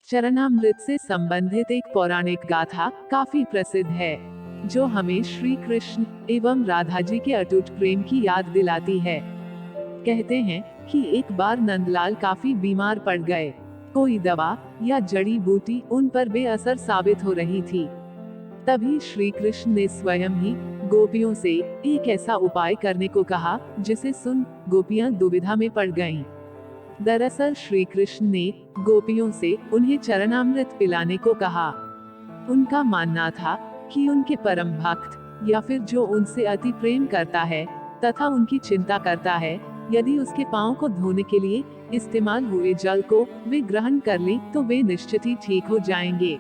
चरणामृत से संबंधित एक पौराणिक गाथा काफी प्रसिद्ध है, जो हमें श्री कृष्ण एवं राधा जी के अटूट प्रेम की याद दिलाती है। कहते हैं कि एक बार नंदलाल काफी बीमार पड़ गए। कोई दवा या जड़ी बूटी उन पर बेअसर साबित हो रही थी। तभी श्री कृष्ण ने स्वयं ही गोपियों से एक ऐसा उपाय करने को कहा, जिसे सुन गोपियां दुविधा में पड़ गईं। दरअसल श्री कृष्ण ने गोपियों से उन्हें चरणामृत पिलाने को कहा। उनका मानना था कि उनके परम भक्त या फिर जो उनसे अति प्रेम करता है तथा उनकी चिंता करता है, यदि उसके पांव को धोने के लिए इस्तेमाल हुए जल को वे ग्रहण कर लें तो वे निश्चित ही ठीक हो जाएंगे।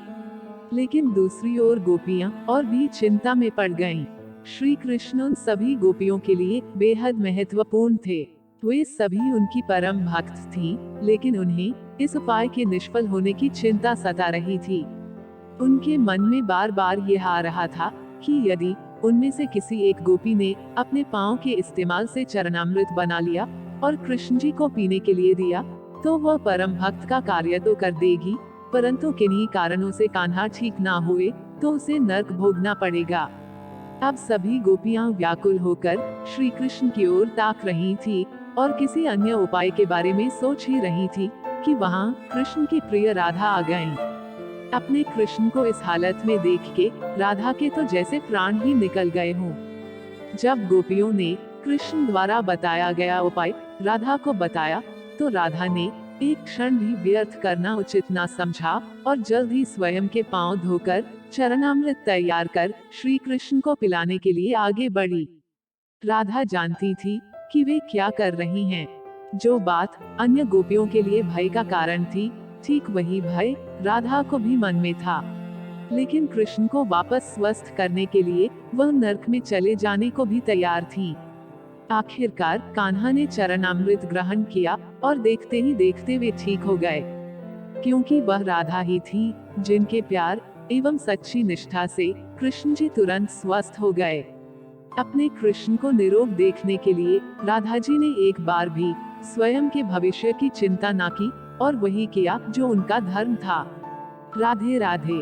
लेकिन दूसरी ओर गोपियां और भी चिंता में पड़ गईं। श्री कृष्ण उन सभी गोपियों के लिए बेहद महत्वपूर्ण थे। वे सभी उनकी परम भक्त थीं, लेकिन उन्हें इस उपाय के निष्फल होने की चिंता सता रही थी। उनके मन में बार बार यह आ रहा था कि यदि उनमें से किसी एक गोपी ने अपने पांव के इस्तेमाल से चरणामृत बना लिया और कृष्ण जी को पीने के लिए दिया, तो वह परम भक्त का कार्य तो कर देगी, परंतु किन्हीं कारणों से कान्हा ठीक ना हुए तो उसे नर्क भोगना पड़ेगा। अब सभी गोपियां व्याकुल होकर श्री कृष्ण की ओर ताक रही थी और किसी अन्य उपाय के बारे में सोच ही रही थी कि वहां कृष्ण की प्रिय राधा आ गईं। अपने कृष्ण को इस हालत में देख के राधा के तो जैसे प्राण ही निकल गए हों। जब गोपियों ने कृष्ण द्वारा बताया गया उपाय राधा को बताया, तो राधा ने एक क्षण भी व्यर्थ करना उचित ना समझा और जल्द ही स्वयं के पांव धोकर चरणामृत तैयार कर श्री कृष्ण को पिलाने के लिए आगे बढ़ी। राधा जानती थी कि वे क्या कर रही हैं। जो बात अन्य गोपियों के लिए भय का कारण थी, ठीक वही भय राधा को भी मन में था। लेकिन कृष्ण को वापस स्वस्थ करने के लिए वह नर्क में चले जाने को भी तैयार थी। आखिरकार कान्हा ने चरणामृत ग्रहण किया और देखते ही देखते वे ठीक हो गए, क्योंकि वह राधा ही थी जिनके प्यार एवं सच्ची निष्ठा से कृष्ण जी तुरंत स्वस्थ हो गए। अपने कृष्ण को निरोग देखने के लिए राधा जी ने एक बार भी स्वयं के भविष्य की चिंता ना की और वही किया जो उनका धर्म था। राधे राधे।